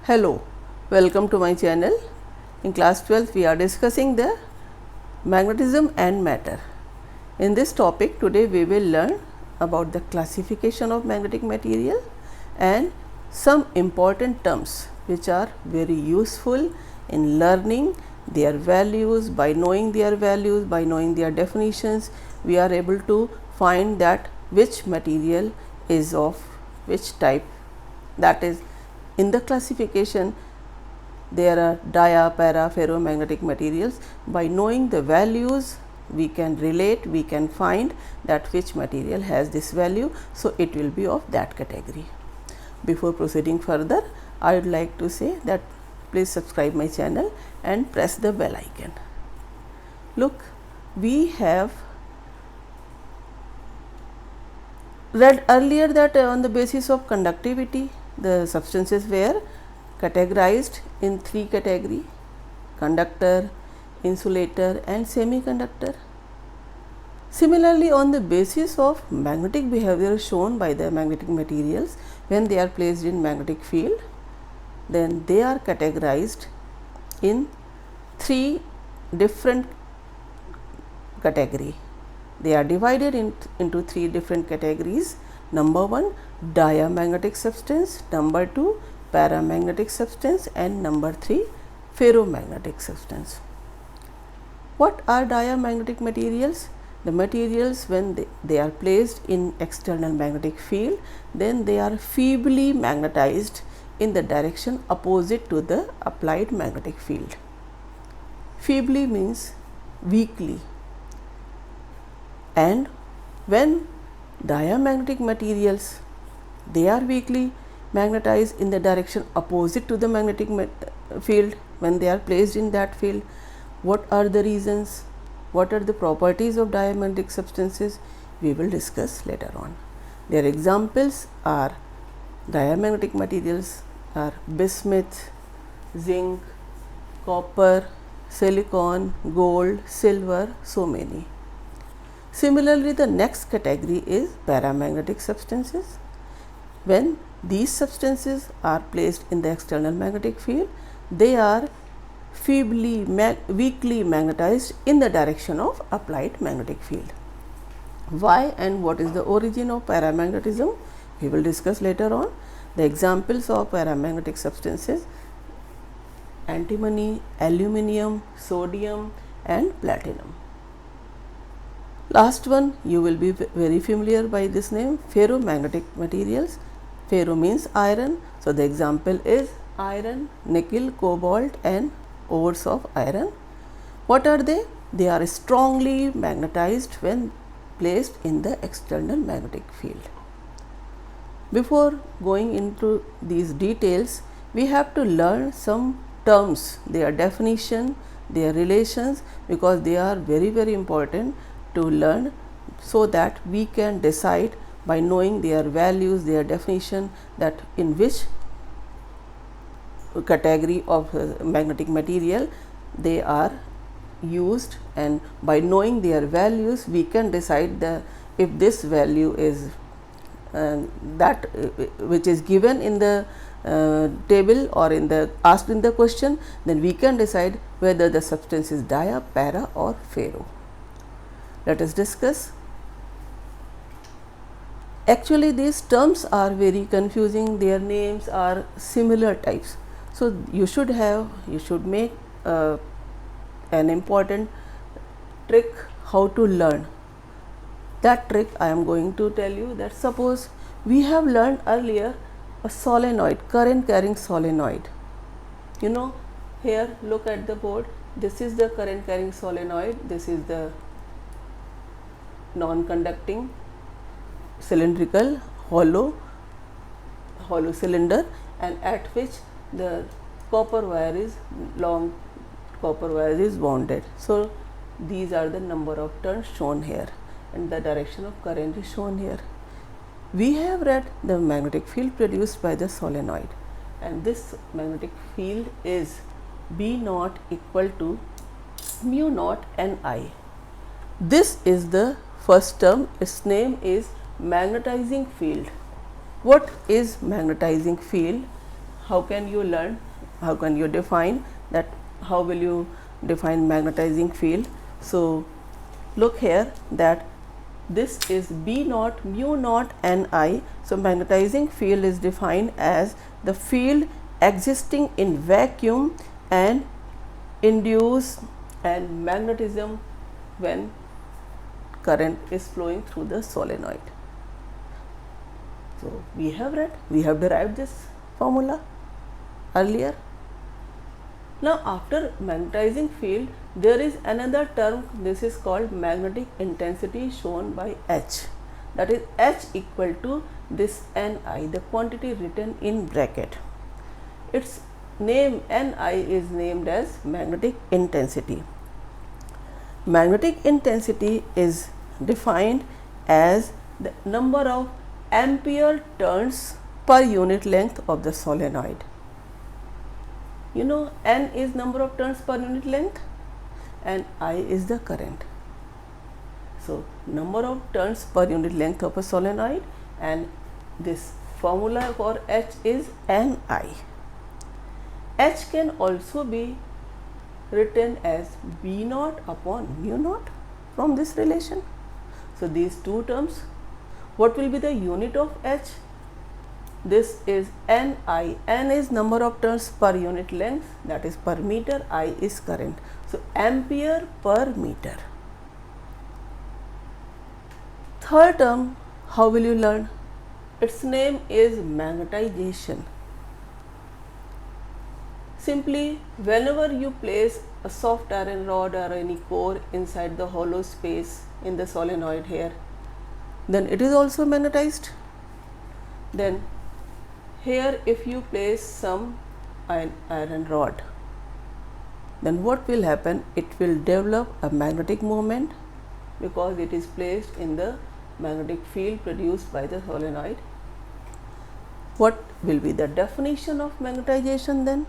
Hello, welcome to my channel. In class 12th we are discussing the magnetism and matter. In this topic today we will learn about the classification of magnetic material and some important terms which are very useful in learning their values. By knowing their values, by knowing their definitions, we are able to find that which material is of which type, that is in the classification there are dia, para, ferromagnetic materials. By knowing the values we can relate, we can find that which material has this value, so it will be of that category. Before proceeding further, I would like to say that please subscribe my channel and press the bell icon. Look, we have read earlier that on the basis of conductivity the substances were categorized in three categories: conductor, insulator and semiconductor. Similarly, on the basis of magnetic behavior shown by the magnetic materials when they are placed in magnetic field, then they are categorized in three different categories. They are divided into three different categories. Number 1, diamagnetic substance, number 2, paramagnetic substance and number 3, ferromagnetic substance. What are diamagnetic materials? The materials when they are placed in external magnetic field, then they are feebly magnetized in the direction opposite to the applied magnetic field. Feebly means weakly, and when diamagnetic materials they are weakly magnetized in the direction opposite to the magnetic field, when they are placed in that field, what are the reasons, what are the properties of diamagnetic substances, we will discuss later on. Their examples are diamagnetic materials are bismuth, zinc, copper, silicon, gold, silver, so many. Similarly, the next category is paramagnetic substances. When these substances are placed in the external magnetic field, they are weakly magnetized in the direction of applied magnetic field. Why and what is the origin of paramagnetism, we will discuss later on. The examples of paramagnetic substances: antimony, aluminium, sodium and platinum. Last one, you will be very familiar by this name, ferromagnetic materials. Ferro means iron, so the example is iron, nickel, cobalt and ores of iron. What are they? They are strongly magnetized when placed in the external magnetic field. Before going into these details, we have to learn some terms, their definition, their relations, because they are very important to learn, so that we can decide by knowing their values, their definition, that in which category of magnetic material they are used, and by knowing their values we can decide if this value is that which is given in the table or in the asked in the question, then we can decide whether the substance is dia, para or ferro. Let us discuss. Actually, these terms are very confusing, their names are similar types. So, you should make an important trick how to learn. That trick I am going to tell you. That suppose we have learned earlier a solenoid, current carrying solenoid. You know, here look at the board, this is the current carrying solenoid, this is the non-conducting cylindrical hollow cylinder, and at which the copper wire is wounded. So, these are the number of turns shown here and the direction of current is shown here. We have read the magnetic field produced by the solenoid, and this magnetic field is B naught equal to mu naught Ni. This is the first term, its name is magnetizing field. What is magnetizing field? how can you learn, how can you define that, how will you define magnetizing field? So look here that this is B naught mu naught Ni. So magnetizing field is defined as the field existing in vacuum and induce and magnetism when current is flowing through the solenoid. So we have derived this formula earlier. Now after magnetizing field, there is another term, this is called magnetic intensity, shown by H, that is H equal to this Ni, the quantity written in bracket. Its name Ni is named as magnetic intensity. Magnetic intensity is defined as the number of ampere turns per unit length of the solenoid. You know, N is number of turns per unit length and I is the current. So number of turns per unit length of a solenoid, and this formula for H is Ni. H can also be written as B naught upon mu naught from this relation. So these two terms, what will be the unit of H? This is Ni. N is number of turns per unit length, that is per meter. I is current. So ampere per meter. Third term, how will you learn? Its name is magnetization. Simply, whenever you place a soft iron rod or any core inside the hollow space in the solenoid here, then it is also magnetized. Then here if you place some iron rod, then what will happen? It will develop a magnetic moment because it is placed in the magnetic field produced by the solenoid. What will be the definition of magnetization then?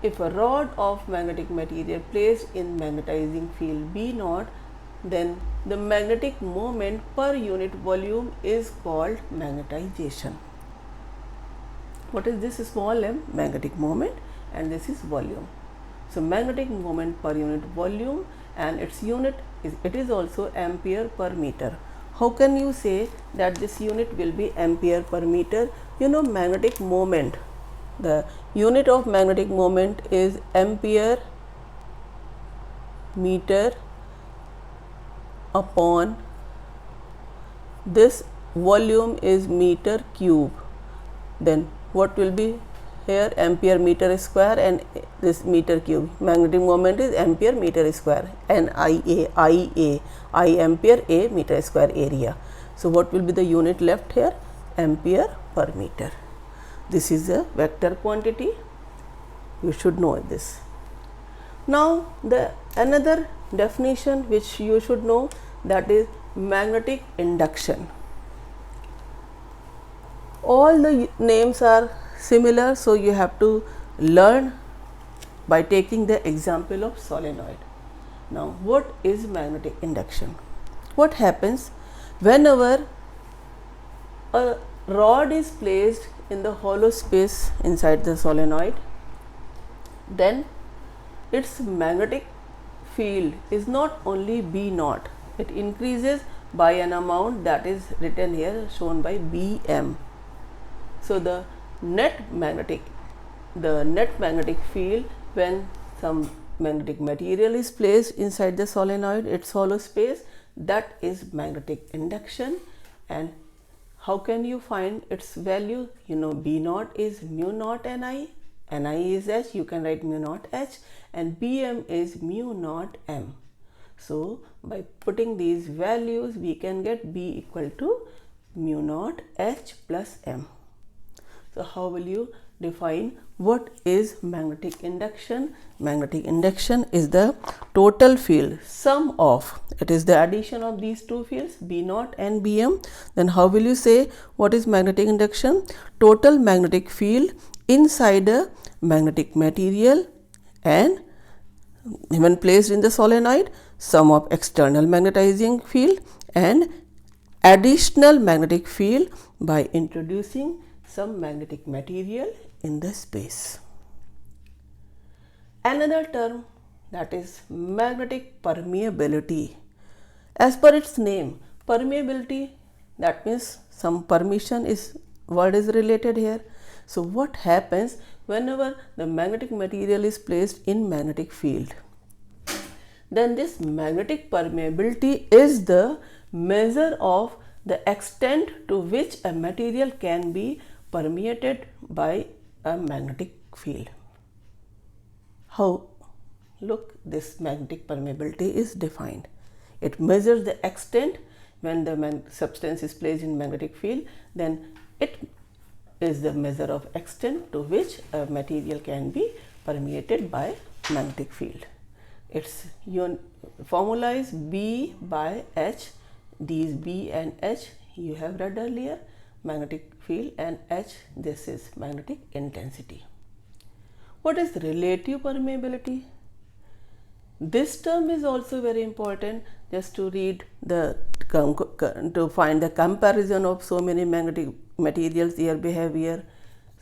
If a rod of magnetic material placed in magnetizing field B naught, then the magnetic moment per unit volume is called magnetization. What is this small m? Magnetic moment, and this is volume. So magnetic moment per unit volume, and its unit is, it is also ampere per meter. How can you say that this unit will be ampere per meter? You know, magnetic moment, the unit of magnetic moment is ampere meter upon this volume is meter cube. Then what will be here? Ampere meter square and this meter cube. Magnetic moment is ampere meter square, Nia, I ampere, A meter square area. So what will be the unit left here? Ampere per meter. This is a vector quantity, you should know this. Now the another definition which you should know, that is magnetic induction. All the names are similar, so you have to learn by taking the example of solenoid. Now what is magnetic induction? What happens whenever a rod is placed in the hollow space inside the solenoid, then its magnetic field is not only B naught, it increases by an amount that is written here, shown by Bm. So the net magnetic field when some magnetic material is placed inside the solenoid, its hollow space, that is magnetic induction. And how can you find its value? You know, B naught is mu naught Ni, Ni is H, you can write mu naught H, and Bm is mu naught M. So by putting these values, we can get B equal to mu naught H plus M. So how will you define what is magnetic induction? Magnetic induction is the total field, sum of, it is the addition of these two fields, B naught and Bm. Then how will you say what is magnetic induction? Total magnetic field inside a magnetic material, and when placed in the solenoid, sum of external magnetizing field and additional magnetic field by introducing some magnetic material in the space. Another term, that is magnetic permeability. As per its name, permeability, that means some permission is word is related here. So what happens whenever the magnetic material is placed in magnetic field? Then this magnetic permeability is the measure of the extent to which a material can be permeated by a magnetic field. How? Look, this magnetic permeability is defined. It measures the extent when the substance is placed in magnetic field, then it is the measure of extent to which a material can be permeated by magnetic field. Its formula is B by H. These B and H you have read earlier, magnetic field, and H, this is magnetic intensity. What is relative permeability? This term is also very important, just to read to find the comparison of so many magnetic materials, their behavior,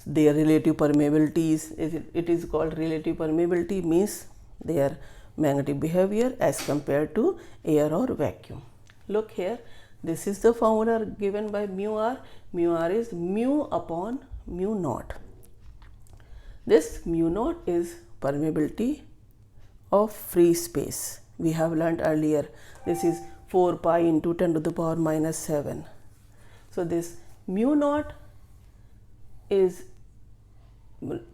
their relative permeabilities. It is called relative permeability, means their magnetic behavior as compared to air or vacuum. Look here, this is the formula given by mu r. Mu r is mu upon mu naught. This mu naught is permeability of free space. We have learnt earlier, this is 4 pi into 10 to the power minus 7. So this mu naught is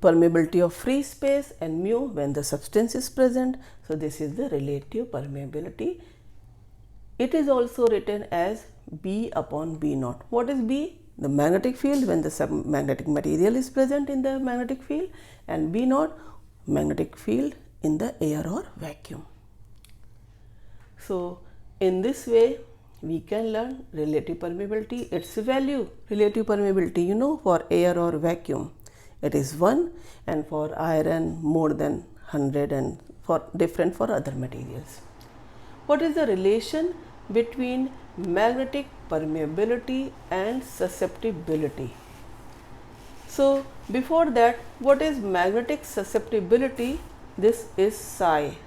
permeability of free space, and mu when the substance is present. So this is the relative permeability. It is also written as B upon B naught. What is B? The magnetic field when the magnetic material is present in the magnetic field, and B naught, magnetic field in the air or vacuum. So in this way we can learn relative permeability, its value. Relative permeability, you know, for air or vacuum it is 1, and for iron more than 100, and for different for other materials. What is the relation between magnetic permeability and susceptibility? So before that, what is magnetic susceptibility? This is psi.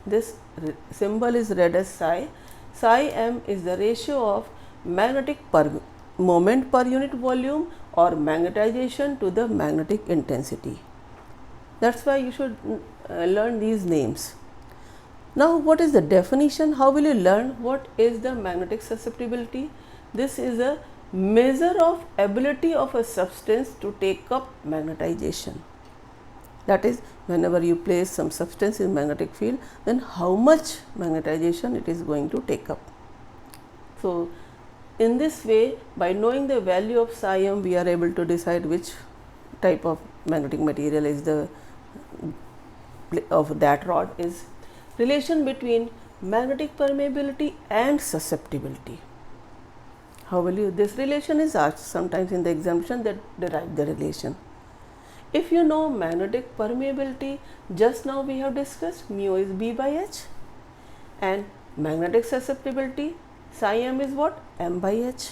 This symbol is read as psi. Psi m is the ratio of magnetic moment per unit volume or magnetization to the magnetic intensity. That's why you should learn these names. Now what is the definition? How will you learn what is the magnetic susceptibility? This is a measure of ability of a substance to take up magnetization. That is, whenever you place some substance in magnetic field, then how much magnetization it is going to take up. So in this way, by knowing the value of psi m, we are able to decide which type of magnetic material is the of that rod. Is relation between magnetic permeability and susceptibility. How will you? This relation is asked sometimes in the examination, that derive the relation. If you know magnetic permeability, just now we have discussed mu is B by H, and magnetic susceptibility psi m is what? M by H.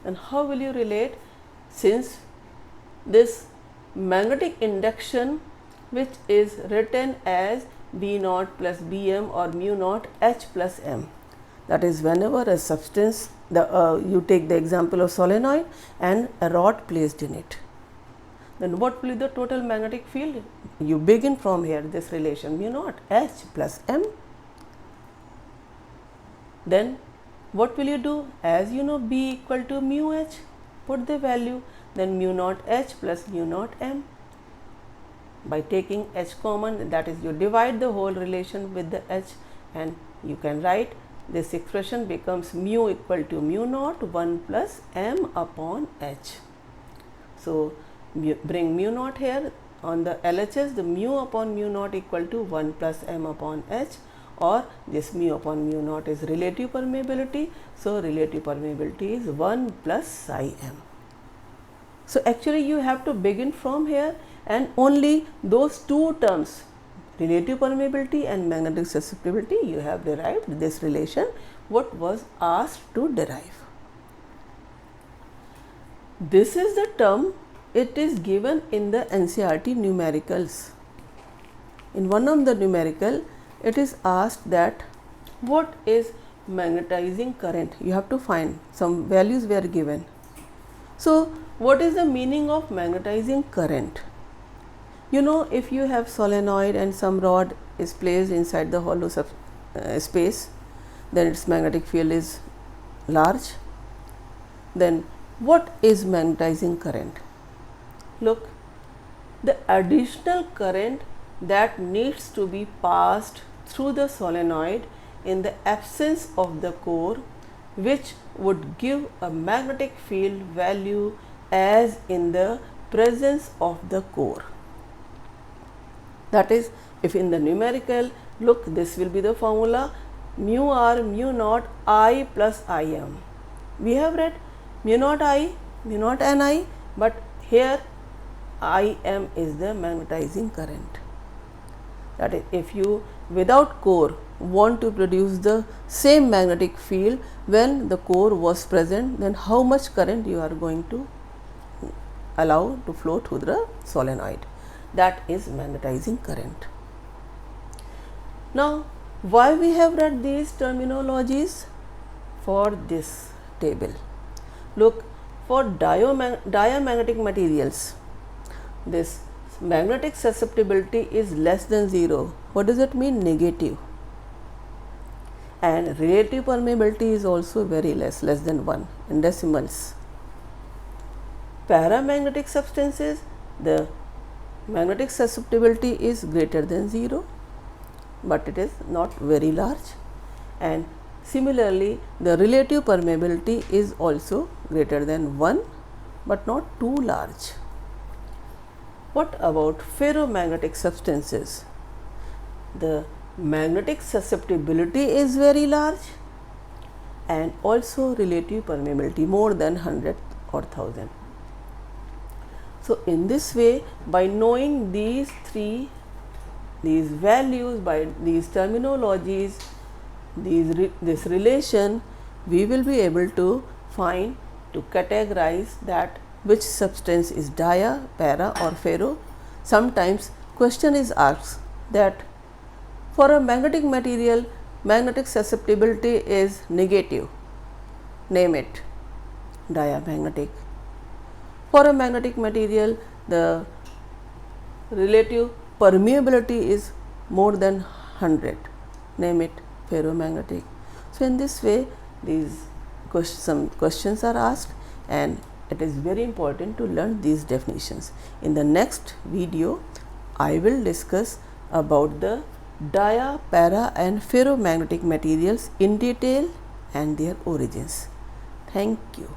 And how will you relate, since this magnetic induction, which is written as B naught plus Bm or mu naught H plus M, that is, whenever a substance, you take the example of solenoid and a rod placed in it, then what will be the total magnetic field? You begin from here, this relation mu naught H plus M. Then what will you do? As you know B equal to mu H, put the value, then mu naught H plus mu naught M. By taking H common, that is, you divide the whole relation with the H, and you can write this expression becomes mu equal to mu naught 1 plus M upon H. So bring mu naught here on the LHS, the mu upon mu naught equal to 1 plus M upon H, or this mu upon mu naught is relative permeability. So relative permeability is 1 plus psi m. So actually you have to begin from here, and only those two terms, relative permeability and magnetic susceptibility, you have derived this relation what was asked to derive. This is the term, it is given in the NCERT numericals. In one of the numerical, it is asked that what is magnetizing current. You have to find, some values were given. So what is the meaning of magnetizing current? You know, if you have solenoid and some rod is placed inside the hollow space, then its magnetic field is large. Then what is magnetizing current? Look, the additional current that needs to be passed through the solenoid in the absence of the core, which would give a magnetic field value as in the presence of the core. That is, if in the numerical, look, this will be the formula, mu r mu naught I plus Im. We have read mu naught I, mu naught Ni, but here Im is the magnetizing current. That is, if you without core want to produce the same magnetic field when the core was present, then how much current you are going to allow to flow through the solenoid. That is magnetizing current. Now, why we have read these terminologies? For this table. Look, for diamagnetic materials, this magnetic susceptibility is less than 0. What does it mean? Negative. And relative permeability is also very less than 1 in decimals. Paramagnetic substances, the magnetic susceptibility is greater than 0, but it is not very large, and similarly the relative permeability is also greater than 1, but not too large. What about ferromagnetic substances? The magnetic susceptibility is very large and also relative permeability more than 100 or 1000. So in this way, by knowing these values, by these terminologies, this relation, we will be able to find, to categorize that which substance is dia, para or ferro. Sometimes question is asked that for a magnetic material, magnetic susceptibility is negative, name it, diamagnetic. For a magnetic material, the relative permeability is more than 100, name it, ferromagnetic. So in this way, some questions are asked, and it is very important to learn these definitions. In the next video, I will discuss about the dia, para and ferromagnetic materials in detail and their origins. Thank you.